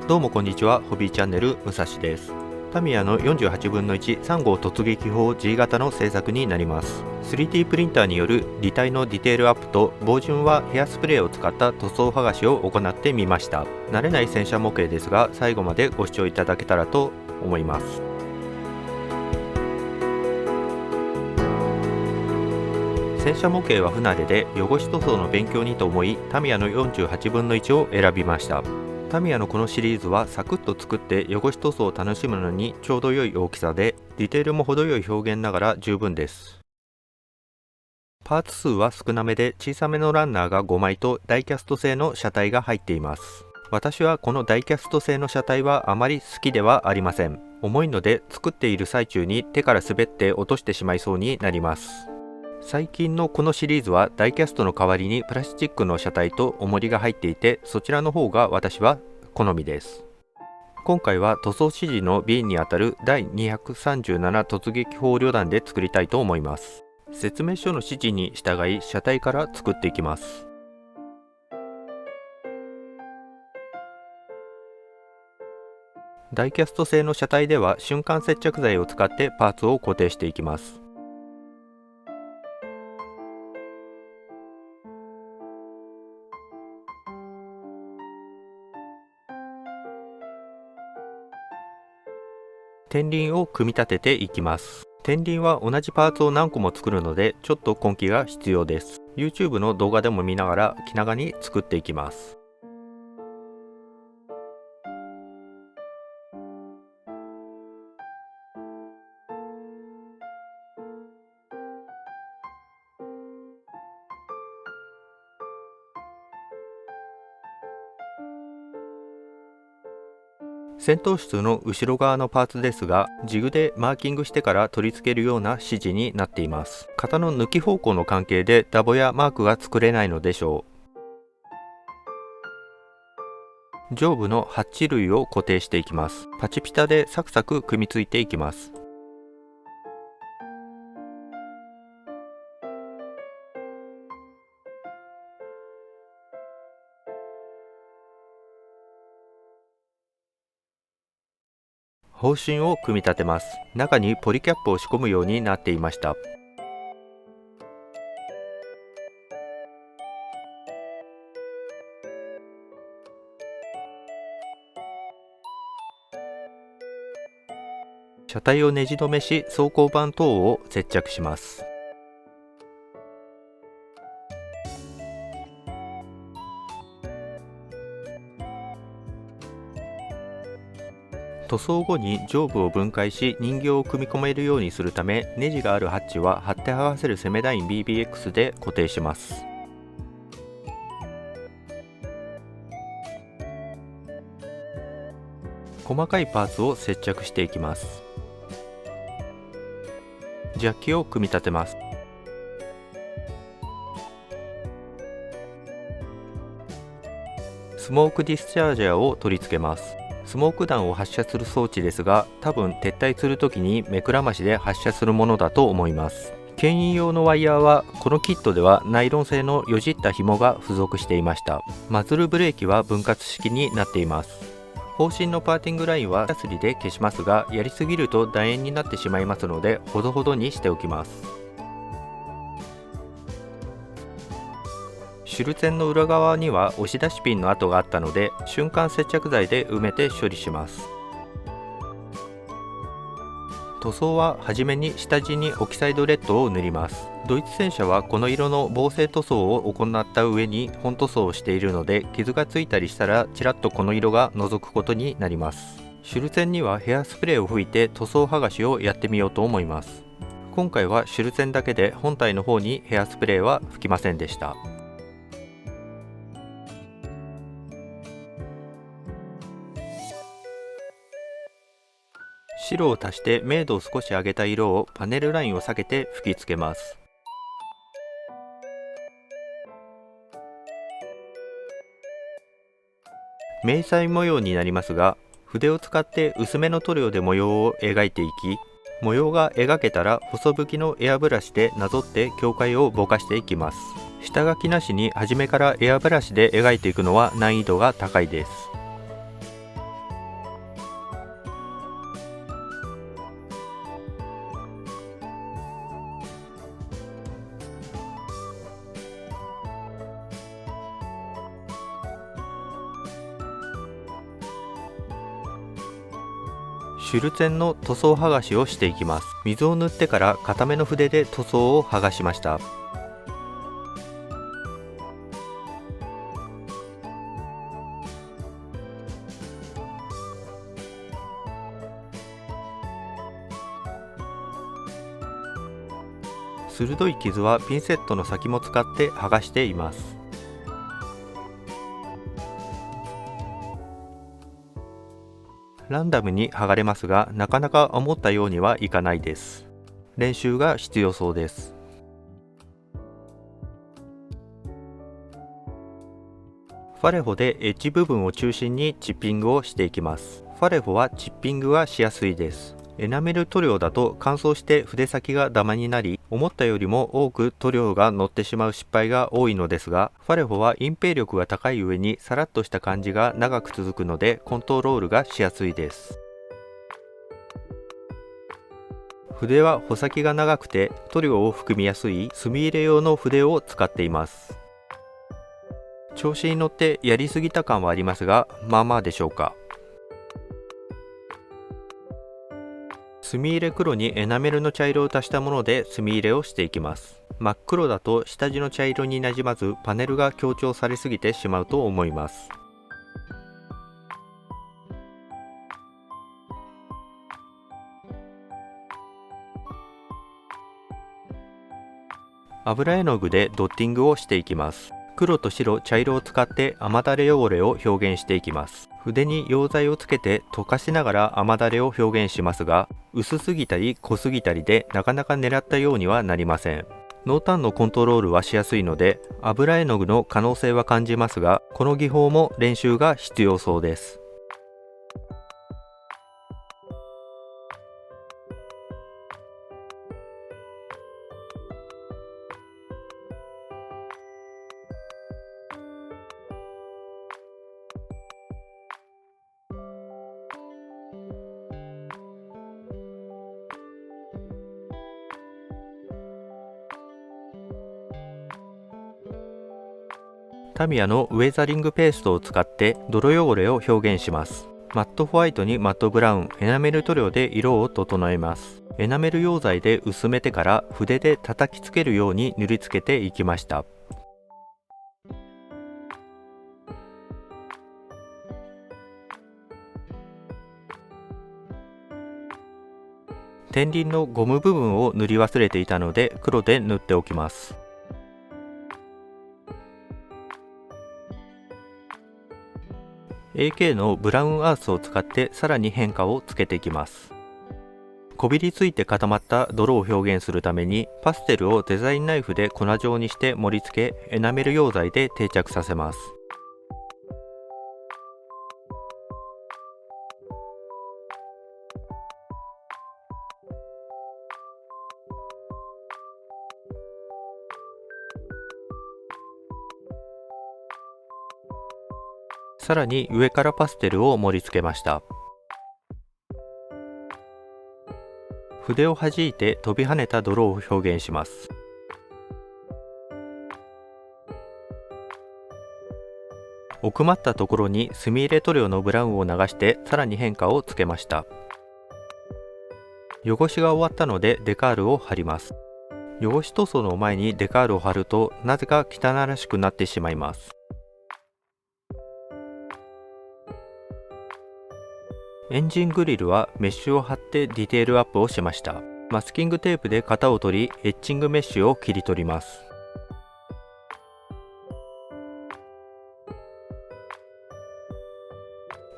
どうもこんにちは。ホビーチャンネルむさしです。タミヤの48分の13号突撃砲 G 型の製作になります。 3D プリンターによる立体のディテールアップと防塵はヘアスプレーを使った塗装剥がしを行ってみました。慣れない戦車模型ですが、最後までご視聴いただけたらと思います。戦車模型は不慣れで汚し塗装の勉強にと思い、タミヤの48分の1を選びました。タミヤのこのシリーズはサクッと作って汚し塗装を楽しむのにちょうど良い大きさで、ディテールも程よい表現ながら十分です。パーツ数は少なめで、小さめのランナーが5枚とダイキャスト製の車体が入っています。私はこのダイキャスト製の車体はあまり好きではありません。重いので作っている最中に手から滑って落としてしまいそうになります。最近のこのシリーズはダイキャストの代わりにプラスチックの車体と重りが入っていて、そちらの方が私は好みです。今回は塗装指示の B にあたる第237突撃砲旅団で作りたいと思います。説明書の指示に従い車体から作っていきます。ダイキャスト製の車体では瞬間接着剤を使ってパーツを固定していきます。天輪を組み立てていきます。天輪は同じパーツを何個も作るのでちょっと根気が必要です。 YouTube の動画でも見ながら気長に作っていきます。戦闘室の後ろ側のパーツですが、ジグでマーキングしてから取り付けるような指示になっています。型の抜き方向の関係でダボやマークが作れないのでしょう。上部のハッチ類を固定していきます。パチピタでサクサク組み付いていきます。砲身を組み立てます。中にポリキャップを仕込むようになっていました。車体をネジ止めし、装甲板等を接着します。塗装後に上部を分解し人形を組み込めるようにするため、ネジがあるハッチは貼って剥がせるセメダイン BBX で固定します。細かいパーツを接着していきます。ジャッキを組み立てます。スモークディスチャージャーを取り付けます。スモーク弾を発射する装置ですが、多分撤退するときに目くらましで発射するものだと思います。牽引用のワイヤーはこのキットではナイロン製のよじった紐が付属していました。マズルブレーキは分割式になっています。砲身のパーティングラインはヤスリで消しますが、やりすぎると楕円になってしまいますのでほどほどにしておきます。シュルツェンの裏側には押し出しピンの跡があったので、瞬間接着剤で埋めて処理します。塗装ははじめに下地にオキサイドレッドを塗ります。ドイツ戦車はこの色の防水塗装を行った上に本塗装をしているので、傷がついたりしたらちらっとこの色が覗くことになります。シュルツェンにはヘアスプレーを吹いて塗装剥がしをやってみようと思います。今回はシュルツェンだけで本体の方にヘアスプレーは吹きませんでした。白を足して明度を少し上げた色をパネルラインを避けて吹き付けます。迷彩模様になりますが、筆を使って薄めの塗料で模様を描いていき、模様が描けたら細吹きのエアブラシでなぞって境界をぼかしていきます。下書きなしに初めからエアブラシで描いていくのは難易度が高いです。シュルツェンの塗装剥がしをしていきます。水を塗ってから固めの筆で塗装を剥がしました。鋭い傷はピンセットの先も使って剥がしています。ランダムに剥がれますが、なかなか思ったようにはいかないです。練習が必要そうです。ファレホでエッジ部分を中心にチッピングをしていきます。ファレホはチッピングがしやすいです。エナメル塗料だと乾燥して筆先がダマになり、思ったよりも多く塗料が乗ってしまう失敗が多いのですが、ファレホは隠蔽力が高い上にさらっとした感じが長く続くのでコントロールがしやすいです。筆は穂先が長くて塗料を含みやすい墨入れ用の筆を使っています。調子に乗ってやりすぎた感はありますが、まあまあでしょうか。墨入れ黒にエナメルの茶色を足したもので墨入れをしていきます。真っ黒だと下地の茶色になじまずパネルが強調されすぎてしまうと思います。油絵の具でドッティングをしていきます。黒と白、茶色を使って雨だれ汚れを表現していきます。筆に溶剤をつけて溶かしながら雨だれを表現しますが、薄すぎたり濃すぎたりでなかなか狙ったようにはなりません。濃淡のコントロールはしやすいので油絵の具の可能性は感じますが、この技法も練習が必要そうです。タミヤのウェザリングペーストを使って泥汚れを表現します。マットホワイトにマットブラウン、エナメル塗料で色を整えます。エナメル溶剤で薄めてから筆で叩きつけるように塗りつけていきました。天輪のゴム部分を塗り忘れていたので黒で塗っておきます。AK のブラウンアースを使ってさらに変化をつけていきます。こびりついて固まった泥を表現するためにパステルをデザインナイフで粉状にして盛り付け、エナメル溶剤で定着させます。さらに上からパステルを盛り付けました。筆を弾いて飛び跳ねた泥を表現します。奥まったところに墨入れ塗料のブラウンを流してさらに変化をつけました。汚しが終わったのでデカールを貼ります。汚し塗装の前にデカールを貼るとなぜか汚らしくなってしまいます。エンジングリルはメッシュを貼ってディテールアップをしました。マスキングテープで型を取り、エッチングメッシュを切り取ります。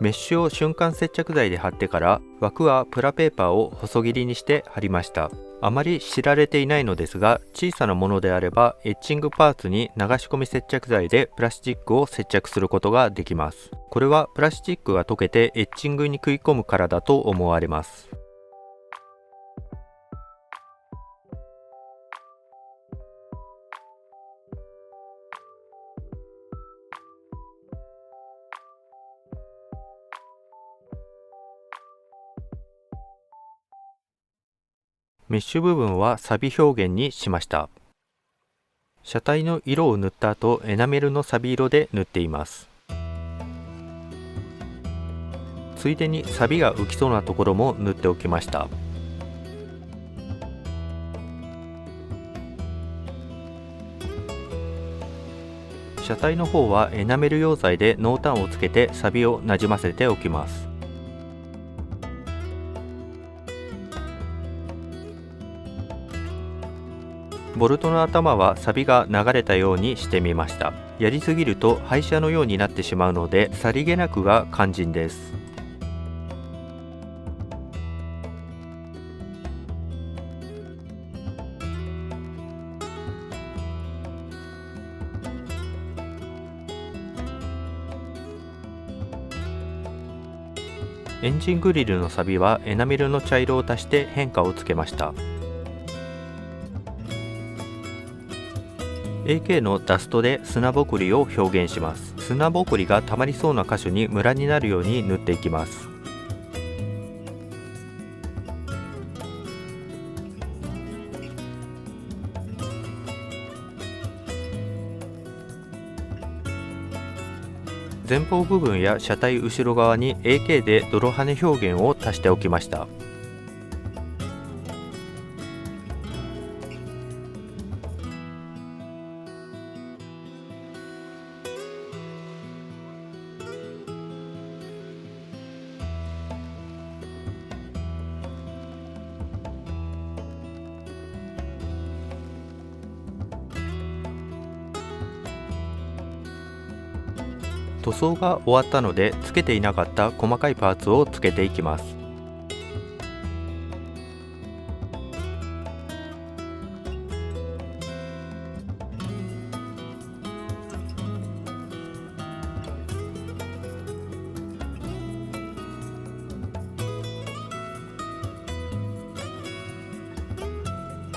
メッシュを瞬間接着剤で貼ってから枠はプラペーパーを細切りにして貼りました。あまり知られていないのですが、小さなものであればエッチングパーツに流し込み接着剤でプラスチックを接着することができます。これはプラスチックが溶けてエッチングに食い込むからだと思われます。メッシュ部分はサビ表現にしました。車体の色を塗った後、エナメルのサビ色で塗っています。ついでに錆が浮きそうなところも塗っておきました。車体の方はエナメル溶剤で濃淡をつけて錆をなじませておきます。ボルトの頭は錆が流れたようにしてみました。やりすぎると廃車のようになってしまうので、さりげなくが肝心です。エンジングリルの錆はエナメルの茶色を足して変化をつけました。AK のダストで砂ぼこりを表現します。砂ぼこりが溜まりそうな箇所にムラになるように塗っていきます。前方部分や車体後ろ側に AK で泥跳ね表現を足しておきました。塗装が終わったので、つけていなかった細かいパーツをつけていきます。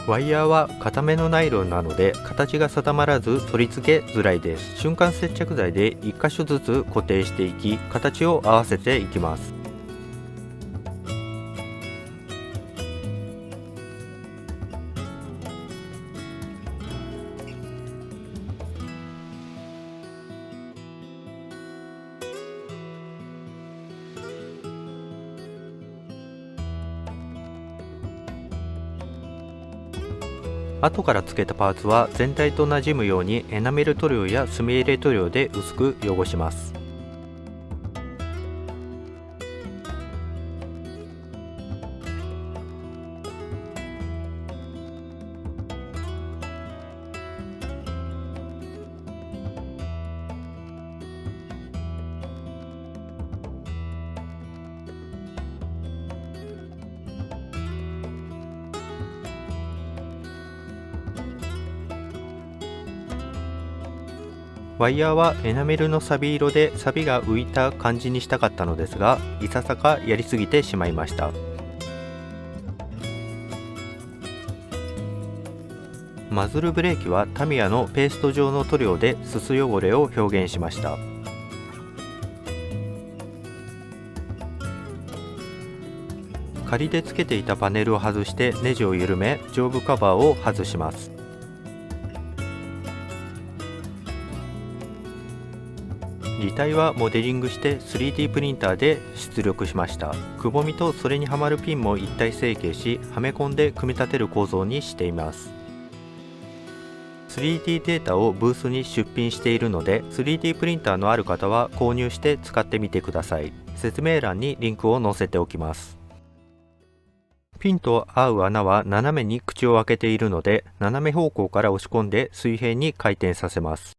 ワイヤーは固めのナイロンなので形が定まらず取り付けづらいです。瞬間接着剤で1箇所ずつ固定していき、形を合わせていきます。後から付けたパーツは全体となじむようにエナメル塗料や墨入れ塗料で薄く汚します。ワイヤーはエナメルの錆色で錆が浮いた感じにしたかったのですが、いささかやりすぎてしまいました。マズルブレーキはタミヤのペースト状の塗料ですす汚れを表現しました。仮でつけていたパネルを外してネジを緩め、上部カバーを外します。履帯はモデリングして 3D プリンターで出力しました。くぼみとそれにはまるピンも一体成形し、はめ込んで組み立てる構造にしています。3D データをブースに出品しているので、 3D プリンターのある方は購入して使ってみてください。説明欄にリンクを載せておきます。ピンと合う穴は斜めに口を開けているので、斜め方向から押し込んで水平に回転させます。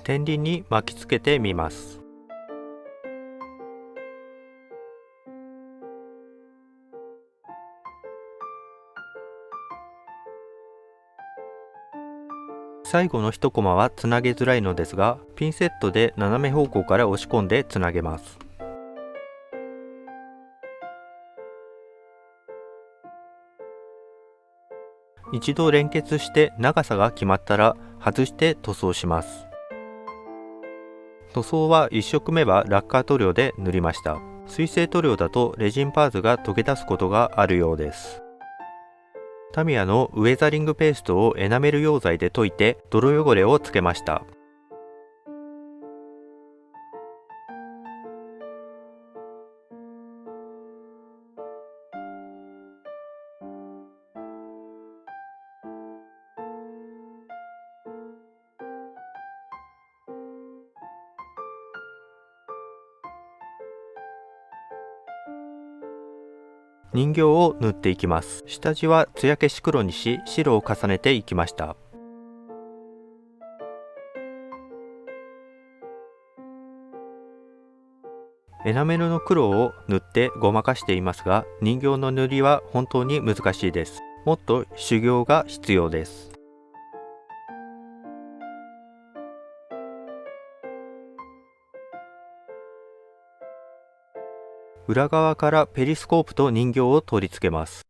天輪に巻きつけてみます。最後の一コマはつなげづらいのですが、ピンセットで斜め方向から押し込んでつなげます。一度連結して長さが決まったら外して塗装します。塗装は1色目はラッカー塗料で塗りました。水性塗料だとレジンパーツが溶け出すことがあるようです。タミヤのウェザリングペーストをエナメル溶剤で溶いて泥汚れをつけました。人形を塗っていきます。下地は艶消し黒にし、白を重ねていきました。エナメルの黒を塗ってごまかしていますが、人形の塗りは本当に難しいです。もっと修行が必要です。裏側からペリスコープと人形を取り付けます。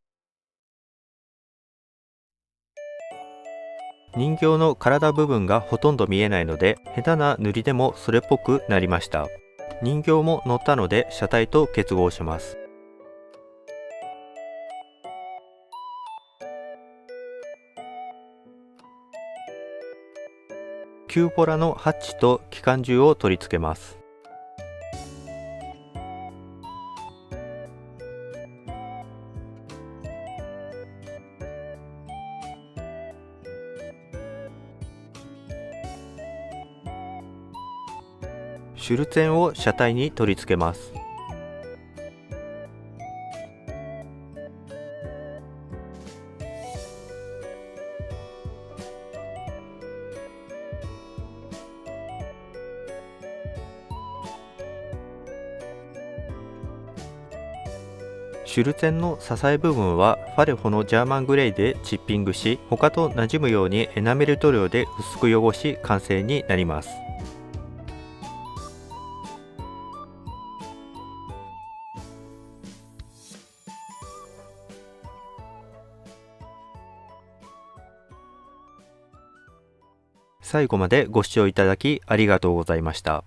人形の体部分がほとんど見えないので、下手な塗りでもそれっぽくなりました。人形も乗ったので車体と結合します。キューポラのハッチと機関銃を取り付けます。シュルツェンを車体に取り付けます。シュルツェンの支え部分はファレホのジャーマングレーでチッピングし、他と馴染むようにエナメル塗料で薄く汚し完成になります。最後までご視聴いただきありがとうございました。